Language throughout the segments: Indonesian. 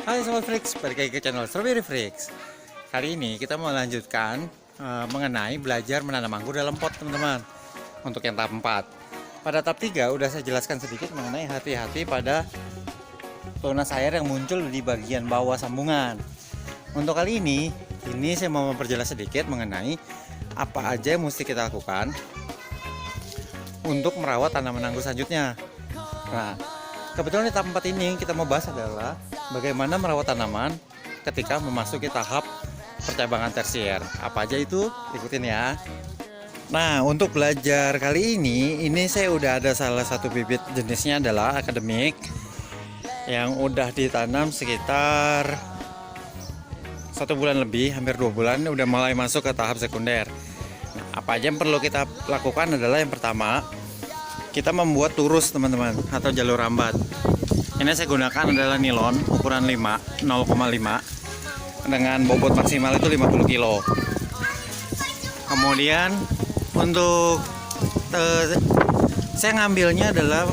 Hai Sobat Freaks, balik lagi ke channel Strawberry Freaks. Kali ini kita mau lanjutkan mengenai belajar menanam anggur dalam pot, teman-teman. Untuk yang tahap 4. Pada tahap 3 udah saya jelaskan sedikit mengenai hati-hati pada tunas air yang muncul di bagian bawah sambungan. Untuk kali ini saya mau memperjelas sedikit mengenai apa aja yang mesti kita lakukan untuk merawat tanaman anggur selanjutnya. Nah, kebetulan di tahap 4 ini kita mau bahas adalah bagaimana merawat tanaman ketika memasuki tahap percabangan tersier. Apa aja itu? Ikutin ya. Nah, untuk belajar kali ini saya udah ada salah satu bibit jenisnya adalah akademik yang udah ditanam sekitar 1 bulan lebih, hampir 2 bulan, udah mulai masuk ke tahap sekunder. Nah, apa aja yang perlu kita lakukan adalah yang pertama, kita membuat turus, teman-teman, atau jalur rambat. Ini saya gunakan adalah nilon ukuran 0,5 dengan bobot maksimal itu 50 kilo. Kemudian untuk saya ngambilnya adalah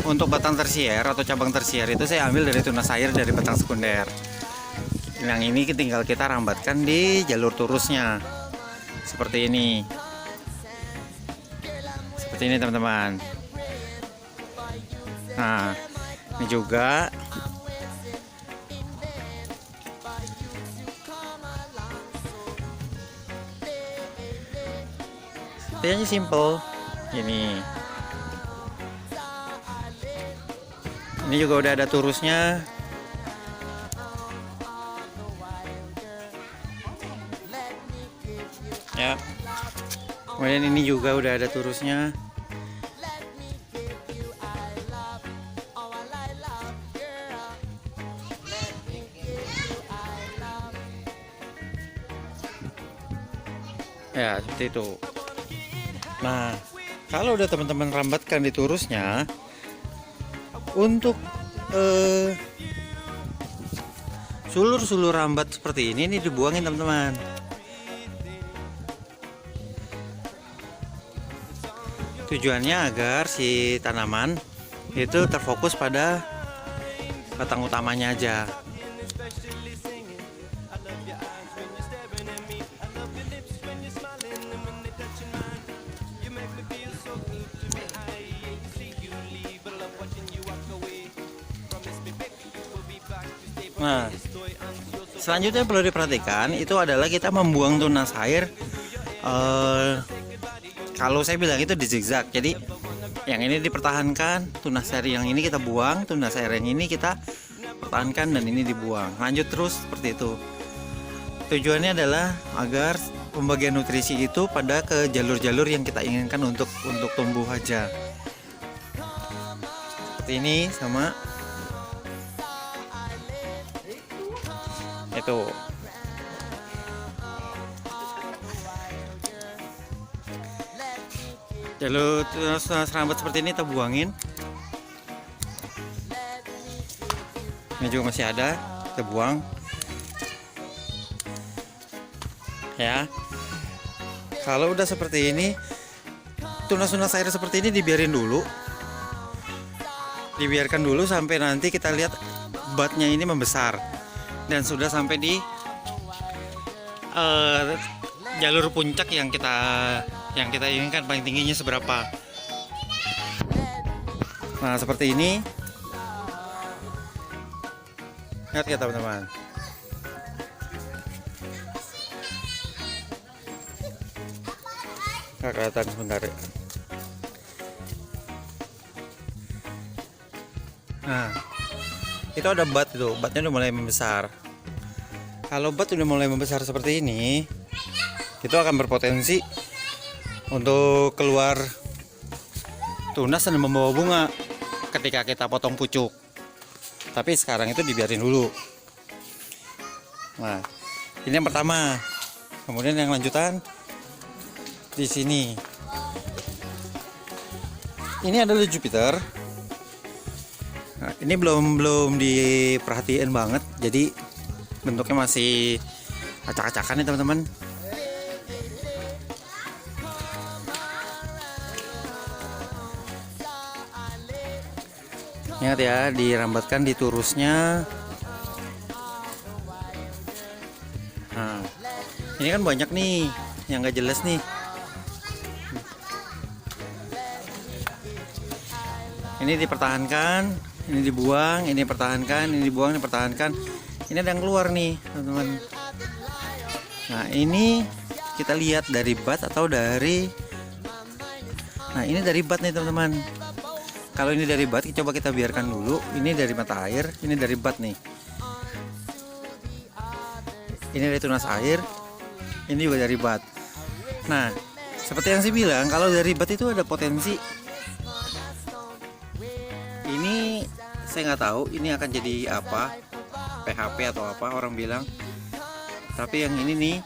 untuk batang tersier atau cabang tersier itu saya ambil dari tunas air dari batang sekunder. Yang ini tinggal kita rambatkan di jalur turusnya seperti ini. Seperti ini, teman-teman. Nah, ini juga sepertinya simple. Ini juga udah ada turusnya. Ya. Kemudian ini juga udah ada turusnya. Ya, seperti itu. Nah, kalau udah teman-teman rambatkan di turusnya, untuk sulur-sulur rambat seperti ini dibuangin, teman-teman. Tujuannya agar si tanaman itu terfokus pada batang utamanya aja. Nah, selanjutnya perlu diperhatikan itu adalah kita membuang tunas air. Kalau saya bilang itu di zigzag. Jadi yang ini dipertahankan, tunas air yang ini kita buang, tunas air yang ini kita pertahankan, dan ini dibuang. Lanjut terus seperti itu. Tujuannya adalah agar pembagian nutrisi itu pada ke jalur-jalur yang kita inginkan untuk tumbuh aja. Seperti ini sama itu. Jalur tunas rambat seperti ini kita buangin. Ini juga masih ada, kita buang. Ya. Kalau udah seperti ini, tunas-tunas air seperti ini dibiarin dulu. Dibiarkan dulu sampai nanti kita lihat batnya ini membesar dan sudah sampai di jalur puncak yang kita inginkan, paling tingginya seberapa. Nah, seperti ini. Lihat ya, teman-teman. Nggak kelihatan sebentar ya. Nah, itu ada batnya udah mulai membesar. Kalau bat udah mulai membesar seperti ini, itu akan berpotensi untuk keluar tunas dan membawa bunga ketika kita potong pucuk. Tapi sekarang itu dibiarin dulu. Nah, ini yang pertama. Kemudian yang lanjutan di sini. Ini adalah Jupiter. Nah, ini belum diperhatiin banget, jadi bentuknya masih acak-acakan nih, teman-teman. Ingat ya, dirambatkan di turusnya Nah, ini kan banyak nih yang nggak jelas nih. Ini dipertahankan, ini dibuang, ini pertahankan, ini dibuang, ini pertahankan. Ini ada yang keluar nih, teman-teman. Nah, ini kita lihat dari bat atau dari. Nah, ini dari bat nih, teman-teman. Kalau ini dari bat, coba kita biarkan dulu. Ini dari mata air, ini dari bat nih. Ini dari tunas air, ini juga dari bat. Nah, seperti yang saya bilang, kalau dari bat itu ada potensi. Ini saya nggak tahu ini akan jadi apa, PHP atau apa orang bilang. Tapi yang ini nih,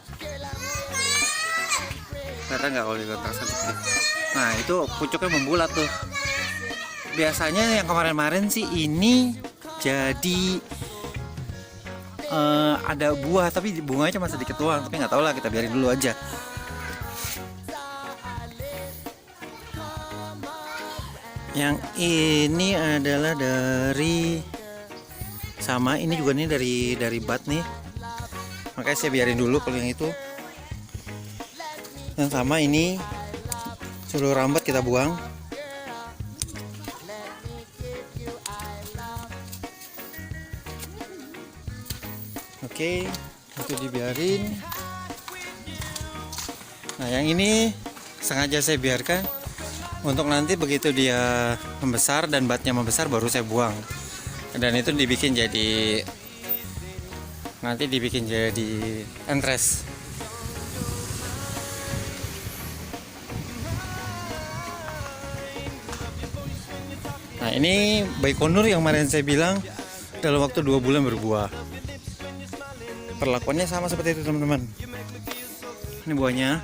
kelihatan nggak kalau di kontras sedikit. Nah, itu pucuknya membulat tuh. Biasanya yang kemarin-kemarin sih ini jadi ada buah, tapi bunganya cuma sedikit doang. Tapi nggak tahu lah, kita biarin dulu aja. Yang ini adalah dari sama, ini juga nih dari bat nih. Makanya saya biarin dulu kalau yang itu. Yang sama ini seluruh rambat kita buang. Oke, itu dibiarin. Nah, yang ini sengaja saya biarkan untuk nanti begitu dia membesar dan batnya membesar baru saya buang. Dan itu dibikin jadi entres. Nah, ini Baikonur yang kemarin saya bilang dalam waktu 2 bulan berbuah. Perlakuannya sama seperti itu, teman-teman. Ini buahnya.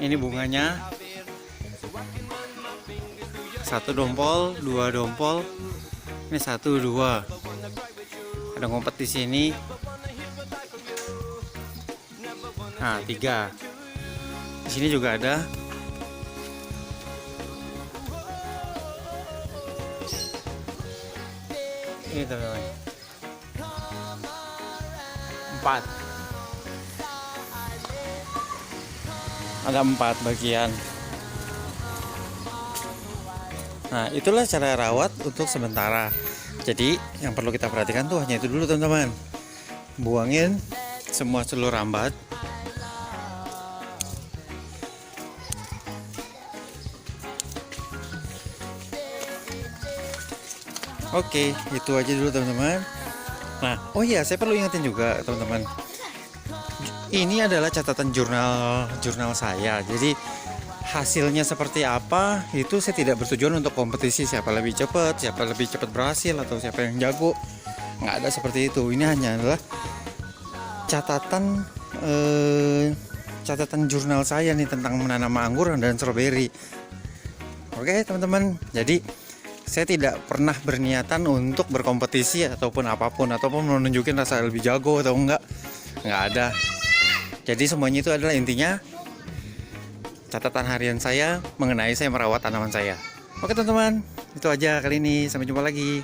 Ini bunganya. 1 dompol, 2 dompol. Ini 1, 2. Ada ngumpet di sini. Nah, 3. Di sini juga ada. Ini teman-teman. 4. Ada 4 bagian. Nah, itulah cara rawat untuk sementara. Jadi yang perlu kita perhatikan tuh hanya itu dulu, teman-teman. Buangin semua seluruh rambat. Oke, itu aja dulu, teman-teman. Nah, oh iya, saya perlu ingetin juga, teman-teman. Ini adalah catatan jurnal saya. Jadi hasilnya seperti apa itu saya tidak bertujuan untuk kompetisi siapa lebih cepat, siapa lebih cepat berhasil, atau siapa yang jago. Nggak ada seperti itu. Ini hanya adalah catatan jurnal saya nih tentang menanam anggur dan stroberi. Oke, teman-teman. Jadi saya tidak pernah berniatan untuk berkompetisi ataupun menunjukin rasa lebih jago atau enggak ada. Jadi semuanya itu adalah intinya catatan harian saya mengenai saya merawat tanaman saya. Oke, teman-teman, itu aja kali ini. Sampai jumpa lagi.